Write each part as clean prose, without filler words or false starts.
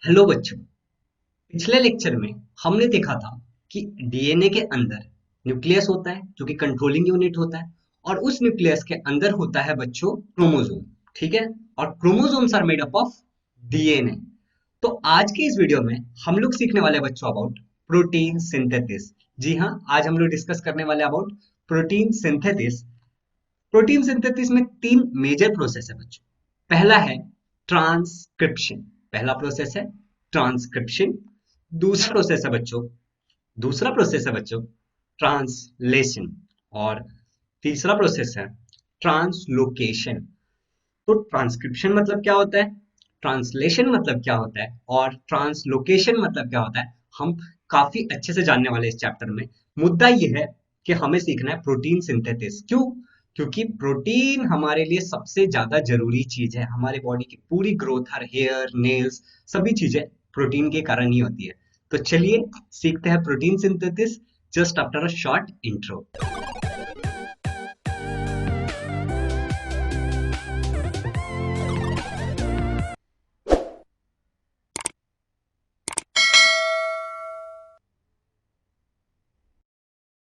Hello बच्चों। पिछले lecture में हमने देखा था कि डीएनए के अंदर न्यूक्लियस होता है जो कि कंट्रोलिंग यूनिट होता है, और उस न्यूक्लियस के अंदर होता है बच्चों क्रोमोसोम। ठीक है। और chromosomes are made up of DNA. तो आज के इस वीडियो में हम लोग सीखने वाले हैं बच्चों अबाउट प्रोटीन सिंथेसिस। जी हाँ, आज हम लोग डिस्कस करने वाले about protein synthesis. Protein synthesis में तीन मेजर प्रोसेस है बच्चों। पहला है ट्रांसक्रिप्शन। पहला प्रोसेस है ट्रांसक्रिप्शन। दूसरा प्रोसेस है बच्चों ट्रांसलेशन। और तीसरा प्रोसेस है ट्रांसलोकेशन। तो ट्रांसक्रिप्शन मतलब क्या होता है, ट्रांसलेशन मतलब क्या होता है, और ट्रांसलोकेशन मतलब क्या होता है, हम काफी अच्छे से जानने वाले हैं इस चैप्टर में। मुद्दा ये है कि हमें सीखना है प्रोटीन सिंथेसिस। क्यों? क्योंकि प्रोटीन हमारे लिए सबसे ज्यादा जरूरी चीज है। हमारे बॉडी की पूरी ग्रोथ, हर हेयर, नेल्स, सभी चीजें प्रोटीन के कारण ही होती है। तो चलिए सीखते हैं protein synthesis just after a short intro.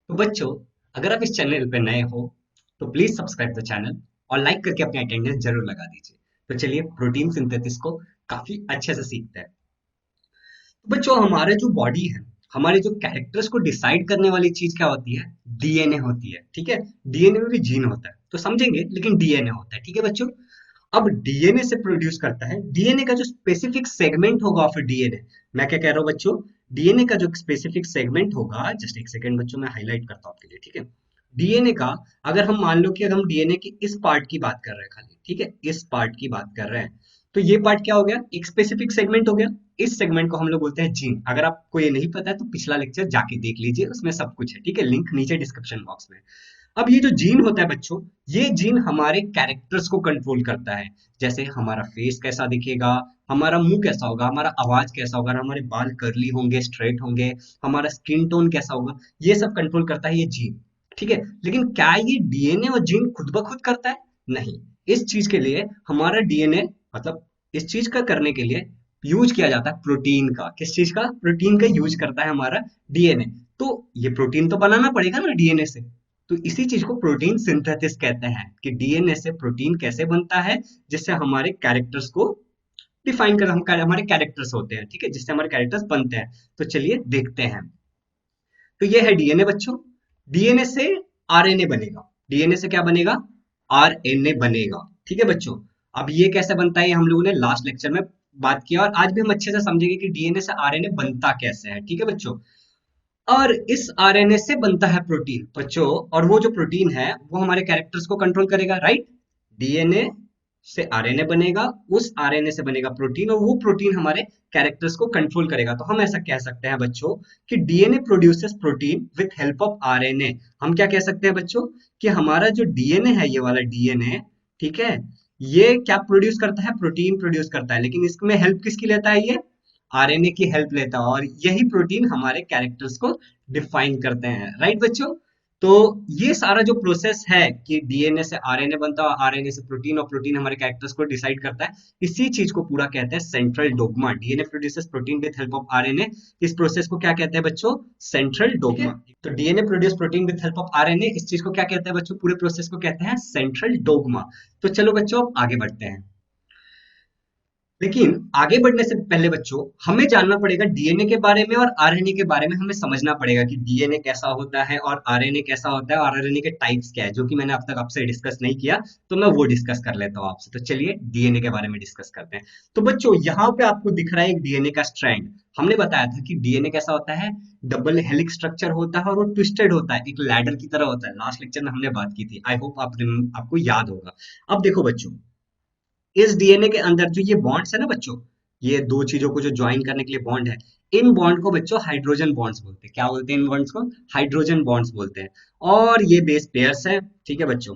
तो बच्चों, अगर आप इस चैनल पे नए हो तो प्लीज सब्सक्राइब द चैनल और लाइक करके अपनी अटेंडेंस जरूर लगा दीजिए। तो चलिए प्रोटीन सिंथेसिस को काफी अच्छे से सीखते हैं। तो बच्चों, हमारे जो बॉडी है, हमारे जो कैरेक्टर्स को डिसाइड करने वाली चीज क्या होती है? डीएनए होती है। ठीक है। डीएनए में भी जीन होता है तो समझेंगे, लेकिन डीएनए होता है। ठीक है बच्चों। अब डीएनए से प्रोड्यूस करता है, डीएनए का जो स्पेसिफिक सेगमेंट होगा ऑफ डीएनए। मैं क्या कह रहा हूँ बच्चों? डीएनए का जो स्पेसिफिक सेगमेंट होगा, जस्ट एक सेकंड बच्चों, मैं हाईलाइट करता हूँ आपके लिए। ठीक है। डीएनए का, अगर हम मान लो कि अगर हम डीएनए की इस पार्ट की बात कर रहे हैं खाली, ठीक है, इस पार्ट की बात कर रहे हैं, तो ये पार्ट क्या हो गया? एक स्पेसिफिक सेगमेंट हो गया। इस सेगमेंट को हम लोग बोलते हैं जीन। अगर आपको ये नहीं पता है तो पिछला लेक्चर जाके देख लीजिए, उसमें सब कुछ है। ठीक है, लिंक नीचे डिस्क्रिप्शन बॉक्स में। अब ये जो जीन होता है बच्चों, ये जीन हमारे कैरेक्टर्स को कंट्रोल करता है। जैसे हमारा फेस कैसा दिखेगा, हमारा मुंह कैसा होगा, हमारा आवाज कैसा होगा, हमारे बाल कर्ली होंगे, स्ट्रेट होंगे, हमारा स्किन टोन कैसा होगा, ये सब कंट्रोल करता है ये जीन। ठीक है। लेकिन क्या ये डीएनए और जीन खुद ब खुद करता है? नहीं। इस चीज के लिए हमारा डीएनए, मतलब इस चीज का करने के लिए यूज किया जाता है प्रोटीन का। किस चीज का? प्रोटीन का यूज करता है हमारा डीएनए। तो ये प्रोटीन तो बनाना पड़ेगा ना डीएनए से। तो इसी चीज को प्रोटीन सिंथेसिस कहते हैं कि डीएनए से प्रोटीन कैसे बनता है, जिससे हमारे कैरेक्टर्स को डिफाइन कर, हम हमारे कैरेक्टर्स होते हैं। ठीक है, जिससे हमारे कैरेक्टर्स बनते हैं। तो चलिए देखते हैं। तो ये है डीएनए बच्चों। डीएनए से आरएनए बनेगा। डीएनए से क्या बनेगा? आरएनए बनेगा। ठीक है बच्चों। अब ये कैसे बनता है, ये हम लोगों ने लास्ट लेक्चर में बात किया, और आज भी हम अच्छे से समझेंगे कि डीएनए से आरएनए बनता कैसे है। ठीक है बच्चों। और इस आरएनए से बनता है प्रोटीन बच्चों, और वो जो प्रोटीन है वो हमारे कैरेक्टर्स को कंट्रोल करेगा, राइट? डीएनए से आरएनए बनेगा, उस आरएनए से बनेगा प्रोटीन, और वो प्रोटीन हमारे कैरेक्टर्स को कंट्रोल करेगा। तो हम ऐसा कह सकते हैं बच्चों कि DNA produces protein with help of RNA. हम क्या कह सकते हैं बच्चों कि हमारा जो डीएनए है, ये वाला डीएनए, ठीक है, ये क्या प्रोड्यूस करता है? प्रोटीन प्रोड्यूस करता है। लेकिन इसमें हेल्प किसकी लेता है? ये आरएनए की हेल्प लेता है, और यही प्रोटीन हमारे कैरेक्टर्स को डिफाइन करते हैं, राइट बच्चों? तो ये सारा जो प्रोसेस है कि डीएनए से आरएनए बनता है, आरएनए से प्रोटीन, और प्रोटीन हमारे कैरेक्टर्स को डिसाइड करता है, इसी चीज को पूरा कहते हैं central dogma. DNA produces protein with help of RNA. इस प्रोसेस को क्या कहते हैं बच्चों? Central dogma. तो DNA produce protein with help of RNA, इस चीज को क्या कहते हैं बच्चों? पूरे प्रोसेस को कहते हैं सेंट्रल डोग्मा। तो चलो बच्चों, अब आगे बढ़ते हैं। लेकिन आगे बढ़ने से पहले बच्चों, हमें जानना पड़ेगा डीएनए के बारे में और आरएनए के बारे में। हमें समझना पड़ेगा कि डीएनए कैसा होता है और आरएनए कैसा होता है, और आरएनए के टाइप्स क्या है, जो कि मैंने अब तक आपसे डिस्कस नहीं किया। तो मैं वो डिस्कस कर लेता हूँ आपसे। तो चलिए डीएनए के बारे में डिस्कस करते हैं। तो बच्चों, यहाँ पे आपको दिख रहा है एक डीएनए का स्ट्रैंड। हमने बताया था कि डीएनए कैसा होता है? डबल हेलिक्स स्ट्रक्चर होता है, और वो ट्विस्टेड होता है, एक लैडर की तरह होता है। लास्ट लेक्चर में हमने बात की थी, आई होप आपको याद होगा। अब देखो बच्चों, इस डीएनए के अंदर जो ये बॉन्ड्स है ना बच्चों, ये दो चीजों को जो ज्वाइन करने के लिए बॉन्ड है, इन बॉन्ड को बच्चों हाइड्रोजन बॉन्ड्स बोलते हैं। क्या बोलते हैं इन बॉन्ड्स को? हाइड्रोजन बॉन्ड्स बोलते हैं। और ये बेस पेयर्स है। ठीक है बच्चों।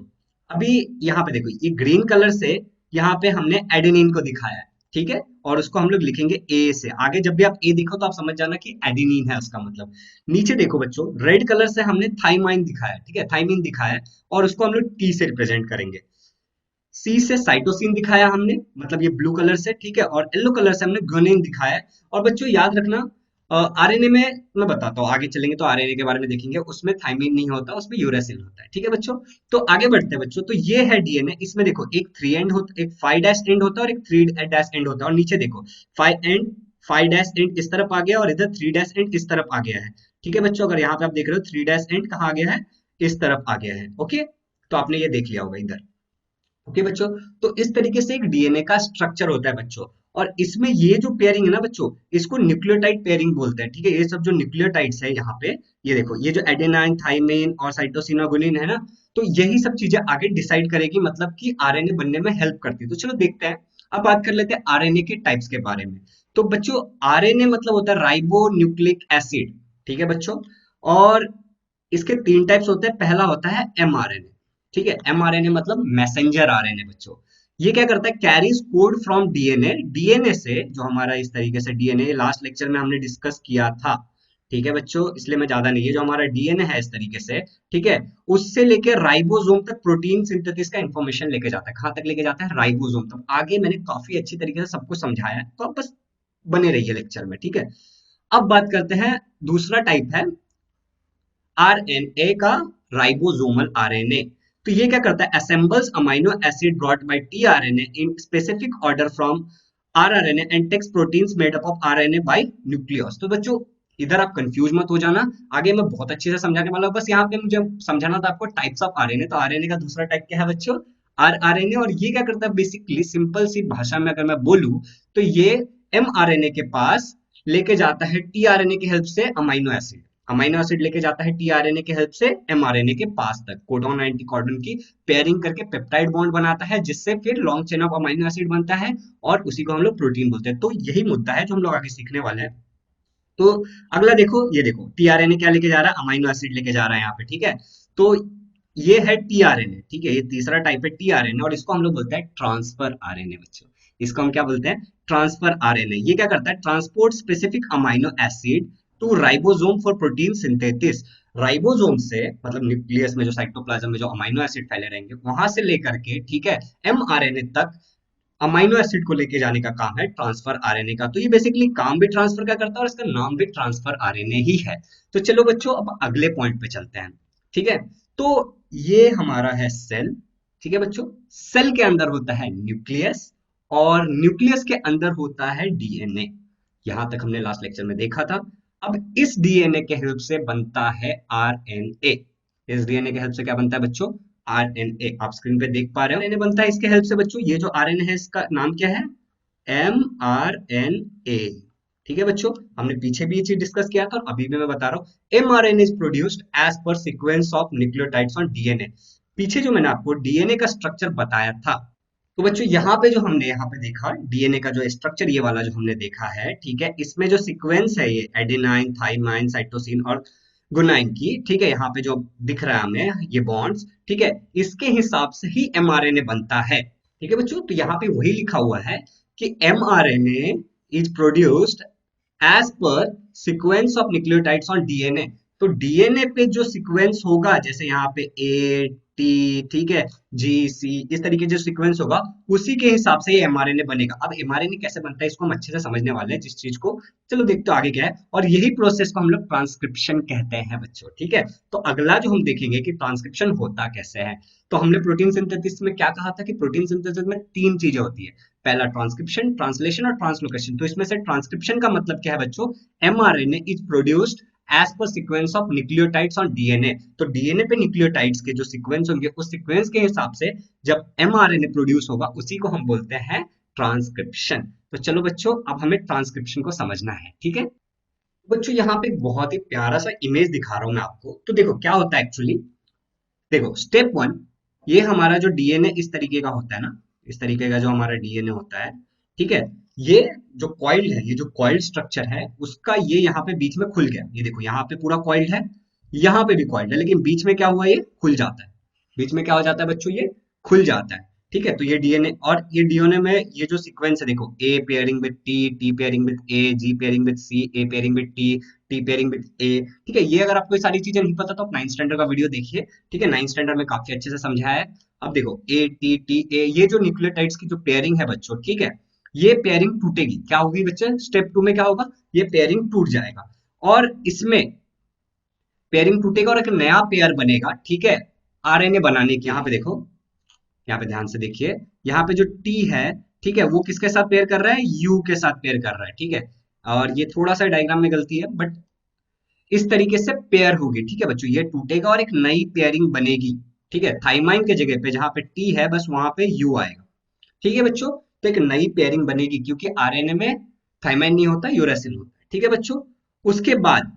अभी यहाँ पे देखो, ये ग्रीन कलर से यहाँ पे हमने एडेनिन को दिखाया है। ठीक है। और उसको हम लोग लिखेंगे ए से। आगे जब भी आप ए दिखो तो आप समझ जाना कि एडेनिन है उसका मतलब। नीचे देखो बच्चों, रेड कलर से हमने थाइमाइन दिखाया है। ठीक है, थाइमिन दिखाया है, और उसको हम लोग टी से रिप्रेजेंट करेंगे। सी से साइटोसिन दिखाया हमने, मतलब ये ब्लू कलर से, ठीक है, और येलो कलर से हमने ग्वानिन दिखाया है। और बच्चों याद रखना, आरएनए में मैं बताता हूँ, आगे चलेंगे तो आरएनए के बारे में देखेंगे, उसमें थाइमिन नहीं होता, उसमें यूरेसिल होता है, ठीक है बच्चों। तो आगे बढ़ते हैं बच्चों, तो ये है डीएनए, इसमें देखो एक 3 एंड होता, एक 5 डैश एंड होता है और एक 3 डैश एंड होता है, और नीचे देखो 5 डैश एंड इस तरफ आ गया और इधर 3 डैश एंड इस तरफ आ गया है, ठीक है बच्चों। अगर यहाँ पे आप देख रहे हो 3 डैश एंड कहाँ आ गया है, इस तरफ आ गया है, ओके। तो आपने ये देख लिया होगा इधर, ओके बच्चों। तो इस तरीके से एक डीएनए का स्ट्रक्चर होता है बच्चों। और इसमें ये जो पेयरिंग है ना बच्चों, इसको न्यूक्लियोटाइड पेयरिंग बोलते हैं, ठीक है। ये सब जो न्यूक्लियोटाइड्स है यहाँ पे, ये देखो, ये जो एडेनाइन, थाइमिन और साइटोसिन और गुनिन है ना, तो यही सब चीजें आगे डिसाइड करेगी, मतलब कि आरएनए बनने में हेल्प करती है। तो चलो देखते हैं, अब बात कर लेते हैं आरएनए के टाइप्स के बारे में। तो बच्चों आरएनए मतलब होता है राइबो न्यूक्लिक एसिड, ठीक है बच्चों। और इसके 3 टाइप्स होते हैं, पहला होता है एमआरएनए, ठीक है। एमआरएनए मतलब मैसेंजर आरएनए बच्चों। ये क्या करता है, carries code from DNA, DNA से जो हमारा इस तरीके से डीएनए लास्ट लेक्चर में हमने डिस्कस किया था, ठीक है बच्चों, इसलिए मैं ज्यादा नहीं, है जो हमारा डीएनए है इस तरीके से, ठीक है, उससे लेके राइबोसोम तक प्रोटीन सिंथेसिस का इंफॉर्मेशन लेके जाता है। कहाँ तक लेके जाता है, राइबोसोम तक। आगे मैंने काफी अच्छी तरीके से सब कुछ समझाया है, तो आप बस बने रहिए लेक्चर में, ठीक है। अब बात करते हैं, दूसरा टाइप है आरएनए का, राइबोसोमल आरएनए। तो ये क्या करता है, assembles amino acid brought by tRNA in specific order from rRNA and takes proteins made up of RNA by nucleus. तो बच्चों इधर आप कंफ्यूज मत हो जाना, आगे मैं बहुत अच्छे से समझाने वाला हूं। बस यहाँ पे मुझे समझाना था आपको टाइप्स ऑफ आरएनए। तो आरएनए का दूसरा टाइप क्या है बच्चों, आरआरएनए। और ये क्या करता है, बेसिकली सिंपल सी भाषा में अगर मैं बोलूं, तो ये एमआरएनए के पास लेके जाता है टीआरएनए की हेल्प से अमीनो एसिड, अमीनो एसिड लेके जाता है टीआरएनए की हेल्प से एमआरएनए के पास तक, कोडॉन एंटी कोडॉन की पेयरिंग करके पेप्टाइड बॉन्ड बनाता है, जिससे फिर long chain of amino acid बनता है, और उसी को हम लोग प्रोटीन बोलते हैं। तो यही मुद्दा है जो हम लोग आगे सीखने वाले हैं। तो अगला देखो, ये देखो टीआरएनए क्या लेके जा रहा है, अमीनो एसिड लेके जा रहा है यहाँ पे, ठीक है। तो ये है टीआरएनए, ठीक है, ये तीसरा टाइप है टीआरएनए, और इसको हम लोग बोलते हैं ट्रांसफर आरएनए बच्चों। इसको हम क्या बोलते हैं, ट्रांसफर आरएनए। ये क्या करता है, transport specific amino acid to ribosome for protein synthesis. Ribosome से मतलब न्यूक्लियस में जो साइटोप्लाज्म में जो अमीनो एसिड फैले रहेंगे, वहां से लेकर के, ठीक है, एमआरएनए तक अमीनो एसिड को लेके जाने का काम है ट्रांसफर आरएनए का। तो ये बेसिकली काम भी ट्रांसफर का करता है और इसका नाम भी ट्रांसफर आरएनए ही है। तो चलो बच्चों अब अगले पॉइंट पे चलते हैं, ठीक है। तो ये हमारा है सेल, ठीक है बच्चों। सेल के अंदर होता है न्यूक्लियस, और न्यूक्लियस के अंदर होता है डीएनए। यहां तक हमने लास्ट लेक्चर में देखा था। अब इस डीएनए के हेल्प से बनता है आरएनए। इस डीएनए के हेल्प से क्या बनता है बच्चों, आरएनए। आप स्क्रीन पे देख पा रहे हो, आरएनए बनता है इसके हेल्प से बच्चों। ये जो आरएनए है इसका नाम क्या है, एम आर एन ए, ठीक है बच्चों। हमने पीछे भी ये चीज डिस्कस किया था और अभी भी मैं बता रहा हूँ, M R N is produced as per sequence of nucleotides on DNA. पीछे जो मैंने आपको डीएनए का स्ट्रक्चर बताया था, तो बच्चों यहाँ पे जो हमने यहाँ पे देखा डीएनए का जो स्ट्रक्चर, ये वाला जो हमने देखा है, ठीक है, इसमें जो सीक्वेंस है ये एडेनाइन, थाइमाइन, साइटोसिन और गुनाइन की, ठीक है, यहाँ पे जो दिख रहा है हमें ये बॉन्ड्स, ठीक है, इसके हिसाब से ही एमआरएनए बनता है, ठीक है बच्चों। तो यहाँ पे वही लिखा हुआ है कि mRNA is produced as per sequence of nucleotides on DNA। तो डीएनए पे जो सीक्वेंस होगा, जैसे यहाँ पे ए टी, ठीक है, जी सी, इस तरीके जो सीक्वेंस होगा, उसी के हिसाब से ये एमआरएनए बनेगा। अब एमआरएनए कैसे बनता है इसको हम अच्छे से समझने वाले हैं, जिस चीज को, चलो देखते हो आगे क्या है। और यही प्रोसेस को हम लोग ट्रांसक्रिप्शन कहते हैं बच्चों, ठीक है। तो अगला जो हम देखेंगे कि ट्रांसक्रिप्शन होता कैसे है। तो हमने प्रोटीन सिंथेसिस में क्या कहा था कि प्रोटीन सिंथेसिस में 3 चीजें होती है, पहला ट्रांसक्रिप्शन, ट्रांसलेशन और ट्रांसलोकेशन। तो इसमें से ट्रांसक्रिप्शन का मतलब क्या है बच्चों, mRNA is produced as per sequence of nucleotides on DNA. तो डीएनए पे न्यूक्लियोटाइड्स के जो सीक्वेंस होंगे, उस सीक्वेंस के हिसाब से जब एमआरएनए प्रोड्यूस होगा, उसी को हम बोलते हैं ट्रांसक्रिप्शन। तो चलो बच्चों अब हमें ट्रांसक्रिप्शन को समझना है, ठीक है। बच्चों यहाँ पे एक बहुत ही प्यारा सा इमेज दिखा रहा हूं मैं आपको। तो देखो क्या होता है एक्चुअली, देखो स्टेप 1, ये हमारा जो डीएनए इस तरीके का होता है ना, इस तरीके का जो हमारा डीएनए होता है, ठीक है। ये जो कॉइल्ड है, ये जो कॉइल्ड स्ट्रक्चर है उसका, ये यहाँ पे बीच में खुल गया, ये देखो यहाँ पे पूरा कॉइल्ड है, यहाँ पे भी कॉइल्ड है, लेकिन बीच में क्या हुआ, ये खुल जाता है। बीच में क्या हो जाता है बच्चों, ये खुल जाता है, ठीक है। तो ये डीएनए, और ये डीएनए में ये जो सीक्वेंस है देखो, A pairing with T, T pairing with A, G pairing with C, A pairing with T, T pairing with A, ठीक है। ये अगर आपको ये सारी चीजें नहीं पता तो आप 9th स्टैंडर्ड का वीडियो देखिए, ठीक है, 9th स्टैंडर्ड में काफी अच्छे से समझाया है। अब देखो ए टी टी ए, ये जो न्यूक्लियोटाइड्स की जो पेयरिंग है बच्चों, ठीक है, ये पेयरिंग टूटेगी, क्या होगी बच्चे, स्टेप 2 में क्या होगा, ये पेयरिंग टूट जाएगा और इसमें पेयरिंग टूटेगा और एक नया पेयर बनेगा, ठीक है, आरएनए बनाने की। यहाँ पे देखो, यहाँ पे ध्यान से देखिए, यहाँ पे जो टी है, ठीक है, वो किसके साथ पेयर कर रहा है, यू के साथ पेयर कर रहा है, ठीक है। और ये थोड़ा सा डायग्राम में गलती है, बट इस तरीके से पेयर होगी, ठीक है बच्चों, ये टूटेगा और एक नई पेयरिंग बनेगी, ठीक है, थाइमाइन के जगह पे जहां पे टी है बस वहां पे यू आएगा, ठीक है बच्चों। तो एक नई पेयरिंग बनेगी क्योंकि आरएनए में थाइमाइन नहीं होता, यूरेसिल होता है, ठीक है बच्चों। उसके बाद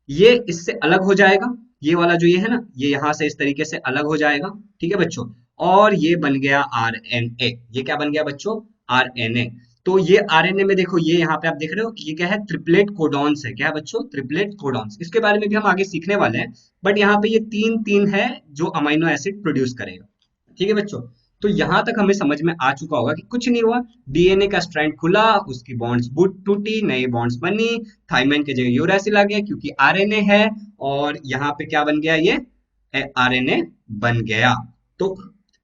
ये इससे अलग हो जाएगा, ये वाला जो ये है ना, ये यहाँ से इस तरीके से अलग हो जाएगा, ठीक है बच्चों। और ये बन गया आरएनए, ये क्या बन गया बच्चों, आरएनए। तो ये आरएनए में देखो, ये यहाँ पे आप देख रहे हो, ये क्या है, ट्रिपलेट कोडॉन्स है, क्या है बच्चों, ट्रिपलेट कोडॉन्स। इसके बारे में भी हम आगे सीखने वाले हैं, बट यहाँ पे ये तीन तीन है जो अमीनो एसिड प्रोड्यूस करेगा, ठीक है बच्चों। तो यहां तक हमें समझ में आ चुका होगा कि कुछ नहीं हुआ, डीएनए का स्ट्रैंड खुला, उसकी बॉन्ड्स टूटी, नई बॉन्ड्स बनी, थाइमाइन की जगह यूरासिल आ गया क्योंकि आरएनए है, और यहाँ पे क्या बन गया, ये आरएनए बन गया। तो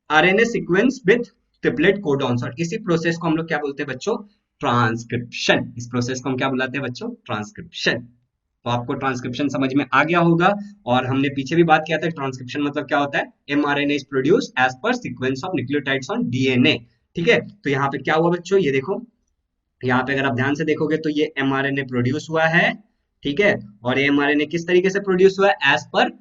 RNA sequence with triplet codons, और इसी प्रोसेस को हम लोग क्या बोलते हैं बच्चों, ट्रांसक्रिप्शन। इस प्रोसेस को हम क्या बुलाते हैं बच्चों, ट्रांसक्रिप्शन। तो आपको ट्रांसक्रिप्शन समझ में आ गया होगा। और हमने पीछे भी बात किया था ट्रांसक्रिप्शन मतलब क्या होता है, mRNA is produce as per sequence of nucleotides on DNA, ठीक है। तो यहाँ पे क्या हुआ बच्चों, ये देखो, यहाँ पे अगर आप ध्यान से देखोगे तो ये एमआरएनए प्रोड्यूस हुआ है, ठीक है। और ये एमआरएनए किस तरीके से प्रोड्यूस हुआ है, as per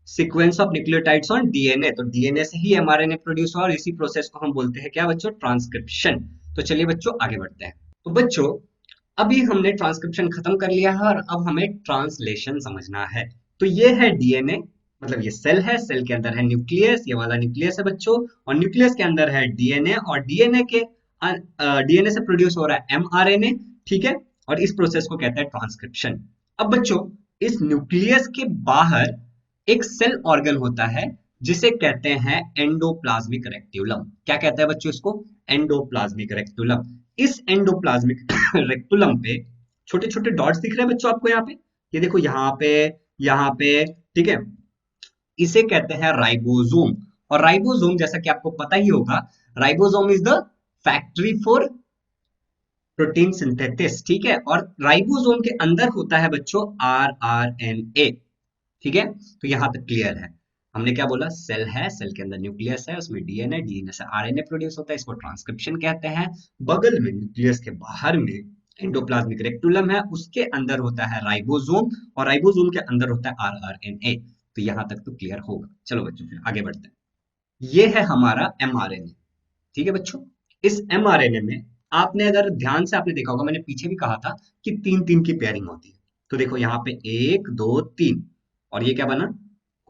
sequence of nucleotides on DNA. तो डीएनए से ही एमआरएनए प्रोड्यूस हुआ और इसी प्रोसेस को हम बोलते हैं क्या बच्चों, ट्रांसक्रिप्शन। तो चलिए बच्चों आगे बढ़ते हैं। तो बच्चों अभी हमने ट्रांसक्रिप्शन खत्म कर लिया है और अब हमें ट्रांसलेशन समझना है। तो ये है डीएनए, मतलब ये सेल है, सेल के अंदर है न्यूक्लियस, ये वाला न्यूक्लियस है बच्चों, और न्यूक्लियस के अंदर है डीएनए, और डीएनए के डीएनए से प्रोड्यूस हो रहा है एमआरएनए, ठीक है। और इस प्रोसेस को कहते हैं ट्रांसक्रिप्शन। अब बच्चों इस न्यूक्लियस के बाहर एक सेल ऑर्गन होता है जिसे कहते हैं एंडोप्लाज्मिक रेक्टिकुलम। क्या कहते हैं बच्चों इसको, एंडोप्लाज्मिक रेक्टिकुलम। इस एंडोप्लाज्मिक रेक्टिकुलम पे छोटे छोटे डॉट्स दिख रहे हैं बच्चों आपको, यहाँ पे, ये देखो, यहाँ पे, ठीक है, इसे कहते हैं राइबोसोम। और राइबोसोम जैसा कि आपको पता ही होगा, ribosome is the factory for protein synthesis, ठीक है। और राइबोसोम के अंदर होता है बच्चों आरआरएनए, ठीक है। तो यहां तक क्लियर है। हमने क्या बोला, सेल है, सेल के अंदर न्यूक्लियस है, उसमें डीएनए, डीएनए से आरएनए प्रोड्यूस होता है, इसको ट्रांसक्रिप्शन कहते हैं। बगल में न्यूक्लियस के बाहर में एंडोप्लाज्मिक रेक्टिकुलम है, उसके अंदर होता है राइबोसोम, और राइबोसोम के अंदर होता है आरआरएनए। तो यहां तक तो क्लियर होगा। चलो बच्चों फिर आगे बढ़ते हैं। ये है हमारा एमआरएनए, ठीक है बच्चों। इस एमआरएनए में आपने अगर ध्यान से आपने देखा होगा, मैंने पीछे भी कहा था कि तीन तीन की पेयरिंग होती है। तो देखो यहाँ पे एक दो तीन, और ये क्या बना,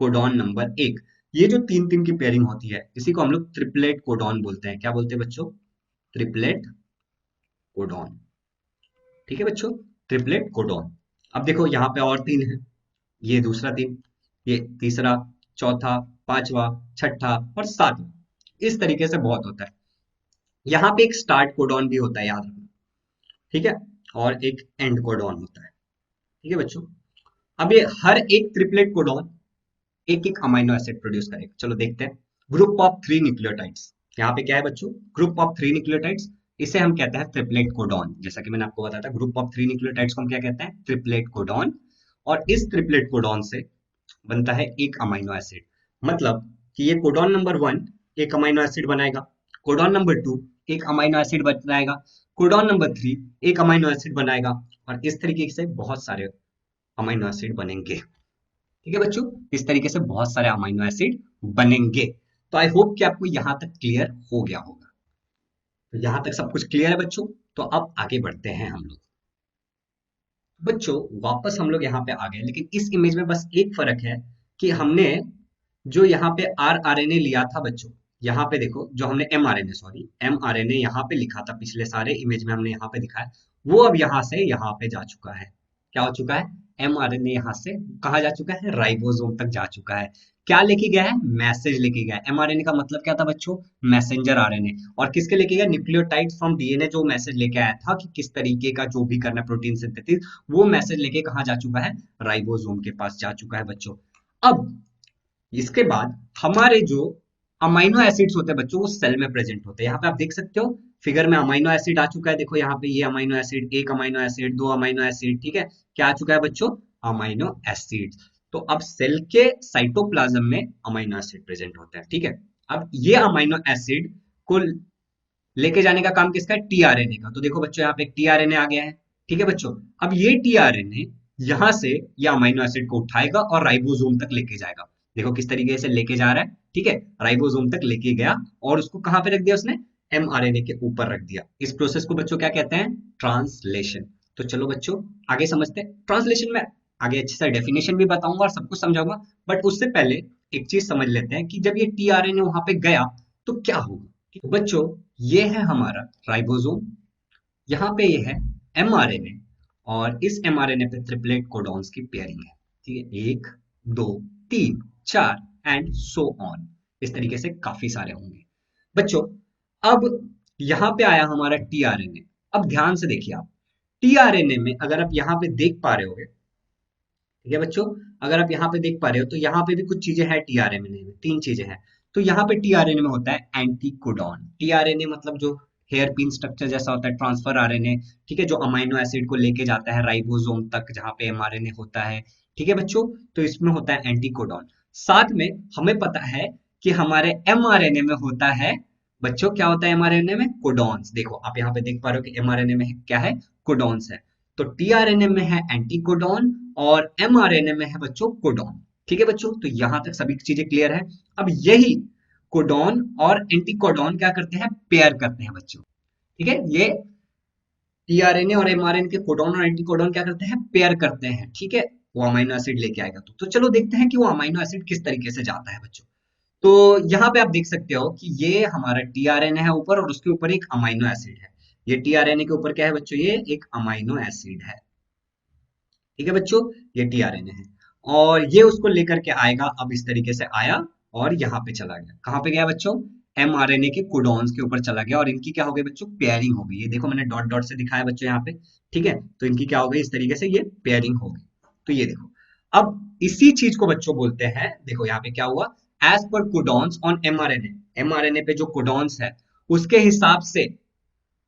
कोडॉन नंबर एक। ये जो तीन तीन की पेयरिंग होती है इसी को हम लोग ट्रिपलेट कोडॉन बोलते हैं। क्या बोलते हैं बच्चों, ट्रिपलेट कोडॉन, ठीक है बच्चों, ट्रिपलेट कोडॉन। अब देखो यहाँ पे और तीन है, ये दूसरा तीन, ये तीसरा, चौथा, पांचवा, छठा और सातवां, इस तरीके से बहुत होता है। यहाँ पे एक स्टार्ट कोडॉन भी होता है, याद रखना, ठीक है, और एक एंड कोडॉन होता है, ठीक है बच्चों। अब ये हर एक ट्रिपलेट कोडॉन एक एक अमीनो एसिड प्रोड्यूस करेगा। चलो देखते हैं। ग्रुप ऑफ थ्री न्यूक्लियोटाइड्स, यहाँ पे क्या है बच्चों, ग्रुप ऑफ थ्री न्यूक्लियोटाइड्स, इसे हम कहते हैं ट्रिपलेट कोडॉन। जैसा कि मैंने आपको बताया था, ग्रुप ऑफ थ्री न्यूक्लियोटाइड्स को हम क्या कहते हैं, ट्रिपलेट कोडॉन। और इस ट्रिपलेट कोडॉन से बनता है एक अमीनो एसिड। मतलब कि ये कोडॉन नंबर वन एक अमीनो एसिड बनाएगा, कोडॉन नंबर टू एक अमीनो एसिड बनाएगा, कोडॉन नंबर थ्री एक अमीनो एसिड बनाएगा, और इस तरीके से बहुत सारे अमीनो एसिड बनेंगे, ठीक है बच्चों। इस तरीके से बहुत सारे अमीनो एसिड बनेंगे। तो आई होप कि आपको यहां तक क्लियर हो गया होगा। तो यहां तक सब कुछ क्लियर है बच्चों। तो अब आगे बढ़ते हैं हम लोग। बच्चों वापस हम लोग यहाँ पे आ गए, लेकिन इस इमेज में बस एक फर्क है कि हमने जो यहाँ पे आर आर एन ए लिया था बच्चों, यहाँ पे देखो, जो हमने M R N A, sorry M R N A यहाँ पे लिखा था, पिछले सारे इमेज में हमने यहाँ पे दिखाया, वो अब यहाँ से यहाँ पे जा चुका है। क्या हो चुका है, एम आर एन ए यहाँ से कहा जा चुका है, राइबोसोम तक जा चुका है। क्या लेके गया है, मैसेज लेके गया है। एमआरएनए का मतलब क्या था बच्चों, मैसेंजर आरएनए। और किसके लेके गया, न्यूक्लियोटाइड फ्रॉम डीएनए, जो मैसेज लेके आया था कि किस तरीके का जो भी करना है प्रोटीन सिंथेसिस, वो मैसेज लेके कहाँ जा चुका है, राइबोसोम के पास जा चुका है बच्चों। अब इसके बाद हमारे जो अमाइनो एसिड्स होते हैं बच्चों, वो सेल में प्रेजेंट होते हैं। यहाँ पे आप देख सकते हो फिगर में अमाइनो एसिड आ चुका है, देखो यहाँ पे ये अमाइनो एसिड, एक अमाइनो एसिड, दो अमाइनो एसिड, ठीक है, क्या आ चुका है बच्चों, अमाइनो एसिड। तो अब सेल के साइटोप्लाज्म में अमाइनो एसिड प्रेजेंट होता है, ठीक है। अब ये अमाइनो एसिड को लेके जाने का काम किसका है, टीआरएनए का। तो देखो बच्चों यहाँ पे एक टीआरएनए आ गया है, ठीक है बच्चों। अब ये टीआरएनए यहाँ से ये अमाइनो एसिड को उठाएगा और राइबोसोम तक लेके जाएगा। देखो किस तरीके से लेके जा रहा है, ठीक है, राइबोसोम तक लेके गया और उसको कहाँ पे रख दिया उसने, एमआरएनए के ऊपर रख दिया। इस प्रोसेस को बच्चों क्या कहते हैं, ट्रांसलेशन। तो चलो बच्चों आगे समझते हैं ट्रांसलेशन में, आगे अच्छी सा डेफिनेशन भी बताऊंगा और सब कुछ समझाऊंगा। बट उससे पहले एक चीज समझ लेते हैं कि जब ये टीआरएनए वहां पे गया तो क्या होगा। तो बच्चों ये है हमारा राइबोसोम, यहाँ पे ये है एमआरएनए, और इस एमआरएनए पे ट्रिपलेट कोडॉन्स की पेयरिंग है, ठीक है, एक, दो, तीन, चार एंड सो ऑन। इस तरीके से काफी सारे होंगे बच्चों। अब यहाँ पे आया हमारा टीआरएनए। अब ध्यान से देखिए आप, टीआरएनए में अगर आप यहाँ पे देख पा रहे होगे, ठीक है बच्चों, अगर आप यहाँ पे देख पा रहे हो तो यहाँ पे भी कुछ चीजें हैं टीआरएनए में, तीन चीजें हैं। तो यहाँ पे टीआरएनए में होता है एंटीकोडॉन। टीआरएनए मतलब जो हेयर पिन स्ट्रक्चर जैसा होता है, ट्रांसफर आरएनए, ठीक है, जो अमाइनो एसिड को लेके जाता है राइबोसोम तक जहाँ पे एमआरएनए होता है, ठीक है बच्चों। तो इसमें होता है एंटीकोडॉन। साथ में हमें पता है कि हमारे एमआरएनए में होता है बच्चों, क्या होता है एमआरएनए में, कोडॉन्स। देखो आप यहाँ पे देख पा रहे हो कि एमआरएनए में क्या है, कोडॉन्स है। तो टीआरएनए में है एंटीकोडॉन और एमआरएनए में है बच्चों कोडॉन, ठीक है बच्चों। तो यहां तक सभी चीजें क्लियर है। अब यही कोडॉन और एंटीकोडॉन क्या करते हैं, पेयर करते हैं बच्चों, ठीक है। ये टीआरएनए और एमआरएनए के कोडॉन और एंटीकोडॉन क्या करते हैं, पेयर करते हैं, ठीक है। वो अमीनो एसिड लेके आएगा। तो चलो देखते हैं कि वो अमीनो एसिड किस तरीके से जाता है बच्चों। तो यहाँ पे आप देख सकते हो कि ये हमारा टीआरएनए है ऊपर और उसके ऊपर एक अमीनो एसिड है। ये टीआरएनए के ऊपर क्या है बच्चों, ये एक अमीनो एसिड है, ठीक है बच्चों। ये टीआरएनए है और ये उसको लेकर के आएगा। अब इस तरीके से आया और यहाँ पे चला गया, कहाँ पे गया बच्चों, एमआरएनए के कोडॉन्स के ऊपर चला गया और इनकी क्या हो गई बच्चों, पेयरिंग हो गई। ये देखो मैंने डॉट डॉट से दिखाया बच्चों यहाँ पे, ठीक है। तो इनकी क्या हो गई, इस तरीके से ये पेयरिंग हो गई। तो ये देखो, अब इसी चीज को बच्चों बोलते हैं, देखो यहाँ पे क्या हुआ, as per codons on mRNA, mRNA पे जो कोडॉन्स है उसके हिसाब से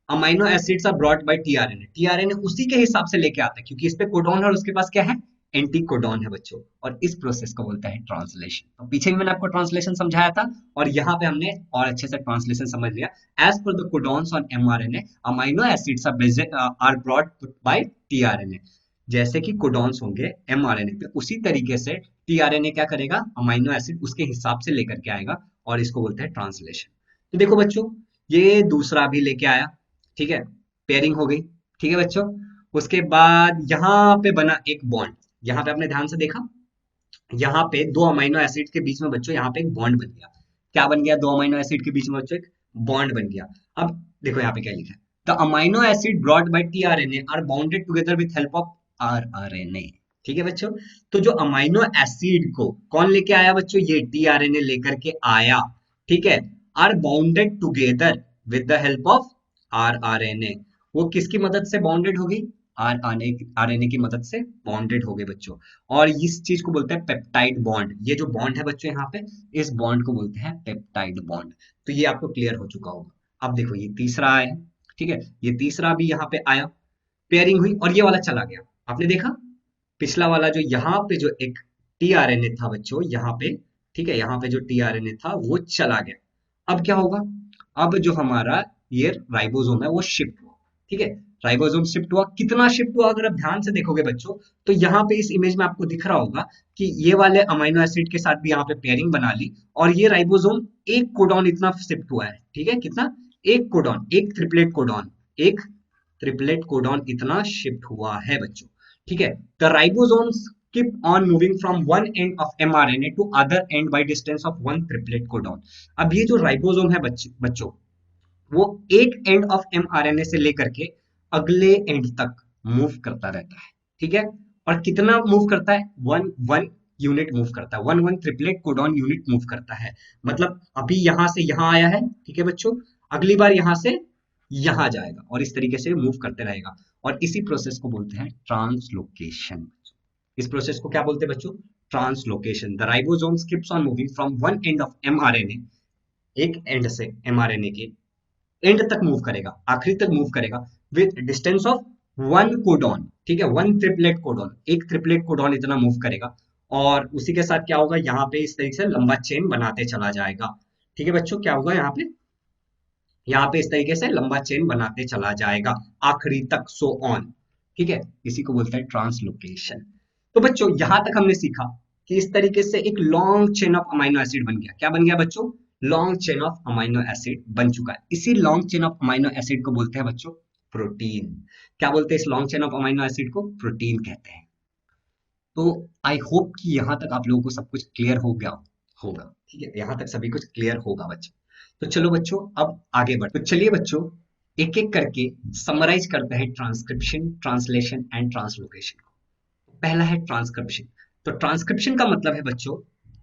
amino acids are brought by tRNA, tRNA उसी के हिसाब से लेके आता है क्योंकि इस पे कोडॉन है और उसके पास क्या है, एंटी कोडॉन है बच्चों। और इस प्रोसेस को बोलते हैं ट्रांसलेशन। तो पीछे भी मैंने आपको ट्रांसलेशन समझाया था और यहाँ पे हमने और अच्छे से ट्रांसलेशन समझ लिया। As per the codons on mRNA amino acids are brought by tRNA. जैसे कि कोडॉन्स होंगे एमआरएनए पे, उसी तरीके से टीआरएनए क्या करेगा, अमाइनो एसिड उसके हिसाब से लेकर के आएगा और इसको बोलते हैं ट्रांसलेशन। तो देखो बच्चों ये दूसरा भी लेके आया, ठीक है, पेयरिंग हो गई, ठीक है बच्चों। उसके बाद यहाँ पे बना एक बॉन्ड, यहाँ पे आपने ध्यान से देखा, यहाँ पे दो अमीनो एसिड के बीच में बच्चों यहाँ पे एक बॉन्ड बन गया। क्या बन गया, दो अमीनो एसिड के बीच में बच्चों एक बॉन्ड बन गया। अब देखो यहाँ पे क्या लिखा है, the amino acid brought by tRNA are bounded together with help of rRNA, ठीक है बच्चों। तो जो अमीनो एसिड को कौन लेके आया बच्चों, ये टीआरएनए लेकर के आया, ठीक है, are bounded together with the help of rRNA. वो किसकी मदद से बाउंडेड हो गई, आरएनए की मदद से बाउंडेड हो गए बच्चों। और इस चीज को बोलते हैं पेप्टाइड बॉन्ड। ये जो बॉन्ड है बच्चों यहाँ पे, इस बॉन्ड को बोलते हैं पेप्टाइड बॉन्ड। तो ये आपको क्लियर हो चुका होगा। अब देखो ये तीसरा आया, ठीक है, ये तीसरा भी यहाँ पे आया, पेयरिंग हुई और ये वाला चला गया। आपने देखा पिछला वाला जो यहाँ पे जो एक टीआरएनए था बच्चों यहाँ पे, ठीक है, यहाँ पे जो टीआरएनए था वो चला गया। अब क्या होगा, अब जो हमारा ये राइबोसोम है वो शिफ्ट हुआ, ठीक है, राइबोसोम शिफ्ट हुआ। कितना शिफ्ट हुआ अगर आप ध्यान से देखोगे बच्चों, तो यहाँ पे इस इमेज में आपको दिख रहा होगा कि ये वाले अमीनो एसिड के साथ भी यहाँ पे पेयरिंग बना ली और ये राइबोसोम एक कोडॉन इतना शिफ्ट हुआ है, ठीक है, कितना, एक कोडॉन, एक ट्रिपलेट कोडॉन, एक ट्रिपलेट कोडॉन इतना शिफ्ट हुआ है बच्चों, ठीक है। The ribosomes keep on moving from one end of mRNA to other end by distance of one triplet codon। अब ये जो राइबोसोम है बच्चों, वो एक एंड ऑफ mRNA से लेकर के अगले एंड तक मूव करता रहता है, ठीक है। और कितना मूव करता है, वन वन यूनिट मूव करता है, one one triplet codon unit move करता है। मतलब अभी यहां से यहां आया है, ठीक है बच्चों, अगली बार यहां से यहां जाएगा और इस तरीके से मूव करते रहेगा। और इसी प्रोसेस को बोलते हैं ट्रांसलोकेशन। इस प्रोसेस को क्या बोलते हैं बच्चों, translocation. The ribosome keeps on moving from one end of mRNA एक एंड से एमआरएनए के एंड तक मूव करेगा, आखिरी तक मूव करेगा with distance of one codon, ठीक है, वन ट्रिपलेट कोडॉन, एक ट्रिपलेट कोडॉन इतना मूव करेगा। और उसी के साथ क्या होगा, यहाँ पे इस तरीके से लंबा चेन बनाते चला जाएगा। ठीक है बच्चों, क्या होगा यहाँ पे इस तरीके से लंबा चेन बनाते चला जाएगा आखिरी तक, सो ऑन। ठीक है, इसी को बोलते हैं ट्रांसलोकेशन। तो बच्चों यहां तक हमने सीखा कि इस तरीके से एक long chain of amino acid बन गया। क्या बन गया बच्चों? Long chain of amino acid बन चुका है। इसी long chain of amino acid को बोलते हैं बच्चों प्रोटीन। क्या बोलते हैं इस long chain of amino acid को? प्रोटीन कहते हैं। तो आई होप कि यहाँ तक आप लोगों को सब कुछ क्लियर हो गया होगा। ठीक है, यहाँ तक सभी कुछ क्लियर होगा बच्चों। तो चलो बच्चों अब आगे बढ़, तो चलिए बच्चों एक एक करके समराइज करते हैं ट्रांसक्रिप्शन, ट्रांसलेशन एंड ट्रांसलोकेशन को। पहला है ट्रांसक्रिप्शन। तो ट्रांसक्रिप्शन का मतलब है बच्चों,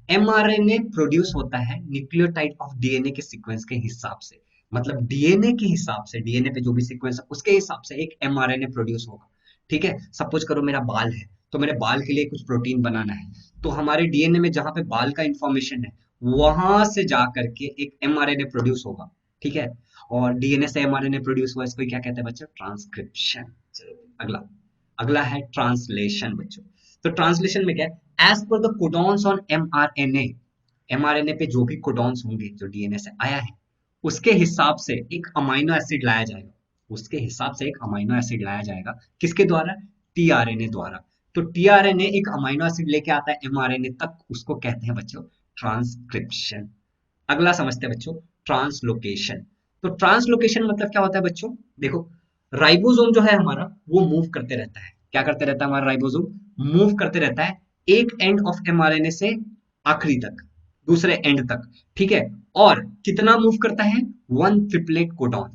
एमआरएनए प्रोड्यूस होता है न्यूक्लियोटाइड ऑफ डीएनए के सीक्वेंस के हिसाब से। मतलब डीएनए के हिसाब से, डीएनए पे जो भी सीक्वेंस है उसके हिसाब से एक एमआरएनए प्रोड्यूस होगा। ठीक है, सपोज करो मेरा बाल है, तो मेरे बाल के लिए कुछ प्रोटीन बनाना है, तो हमारे डीएनए में जहां पे बाल का इंफॉर्मेशन है वहां से जा करके एक एमआरएनए प्रोड्यूस होगा। ठीक है, और डीएनए से एमआरएनए प्रोड्यूस हुआ, इसको क्या कहते हैं बच्चों? ट्रांसक्रिप्शन। चलो अगला, अगला है ट्रांसलेशन बच्चों। तो ट्रांसलेशन में क्या है? As per the codons on mRNA, mRNA पे जो भी कोडॉन्स होंगे जो डीएनए से आया है उसके हिसाब से एक अमाइनो एसिड लाया जाएगा, उसके हिसाब से एक अमाइनो एसिड लाया जाएगा। किसके द्वारा? टीआरएनए द्वारा। तो टीआरएनए एक अमाइनो एसिड लेके आता है एमआरएनए तक, उसको कहते हैं बच्चों ट्रांसक्रिप्शन। अगला समझते हैं बच्चों ट्रांसलोकेशन। तो ट्रांसलोकेशन मतलब क्या होता है बच्चों? देखो, राइबोसोम जो है हमारा वो मूव करते रहता है। क्या करते रहता है हमारा राइबोसोम? मूव करते रहता है एक एंड ऑफ एमआरएनए से आखिरी तक, दूसरे एंड तक। ठीक है, और कितना मूव करता है? One triplet codon.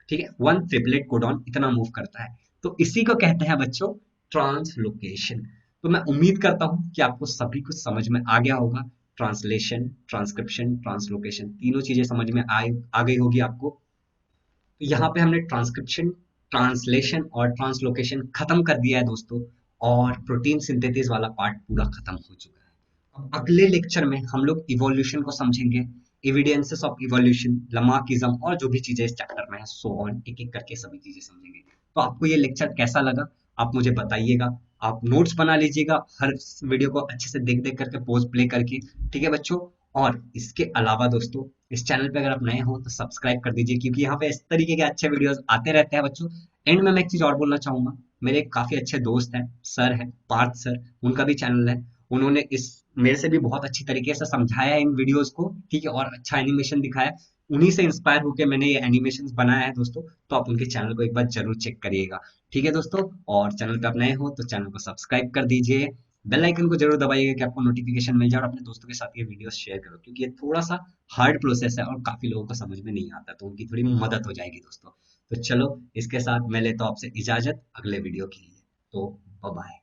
ठीक है, वन ट्रिपलेट कोडॉन इतना मूव करता है। तो इसी को कहते हैं बच्चों ट्रांसलोकेशन। तो मैं उम्मीद करता हूं कि आपको सभी कुछ समझ में आ गया होगा। ट्रांसलेशन, ट्रांसक्रिप्शन, ट्रांसलोकेशन, तीनों चीजें समझ में आ गई होगी आपको। तो यहाँ पे हमने ट्रांसक्रिप्शन, ट्रांसलेशन और ट्रांसलोकेशन खत्म कर दिया है दोस्तों, और प्रोटीन सिंथेसिस वाला पार्ट पूरा खत्म हो चुका है। अब अगले लेक्चर में हम लोग इवोल्यूशन को समझेंगे, एविडेंसेस ऑफ इवोल्यूशन, लमार्किज्म और जो भी चीजें इस चैप्टर में है, सो ऑन, एक एक करके सभी चीजें समझेंगे। तो आपको ये लेक्चर कैसा लगा आप मुझे बताइएगा। आप नोट्स बना लीजिएगा, हर वीडियो को अच्छे से देख देख करके, पोज प्ले करके। ठीक है बच्चों, और इसके अलावा दोस्तों इस चैनल पे अगर आप नए हो तो सब्सक्राइब कर दीजिए, क्योंकि यहाँ पे इस तरीके के अच्छे वीडियोस आते रहते हैं बच्चों। एंड में मैं एक चीज और बोलना चाहूंगा, मेरे काफी अच्छे दोस्त हैं, सर हैं पार्थ सर, उनका भी चैनल है। उन्होंने इस मेरे से भी बहुत अच्छी तरीके से समझाया है इन वीडियोस को। ठीक है, और अच्छा एनिमेशन दिखाया। उन्हीं से इंस्पायर होकर मैंने ये एनिमेशन बनाया है दोस्तों। तो आप उनके चैनल को एक बार जरूर चेक करिएगा। ठीक है दोस्तों, और चैनल पे आप नए हो तो चैनल को सब्सक्राइब कर दीजिए, बेल आइकन को जरूर दबाइएगा कि आपको नोटिफिकेशन मिल जाए, और अपने दोस्तों के साथ ये वीडियो शेयर करो, क्योंकि ये थोड़ा सा हार्ड प्रोसेस है और काफी लोगों को समझ में नहीं आता, तो उनकी थोड़ी मदद हो जाएगी दोस्तों। तो चलो इसके साथ मैं लेता हूं आपसे इजाजत अगले वीडियो के लिए। तो बाय बाय।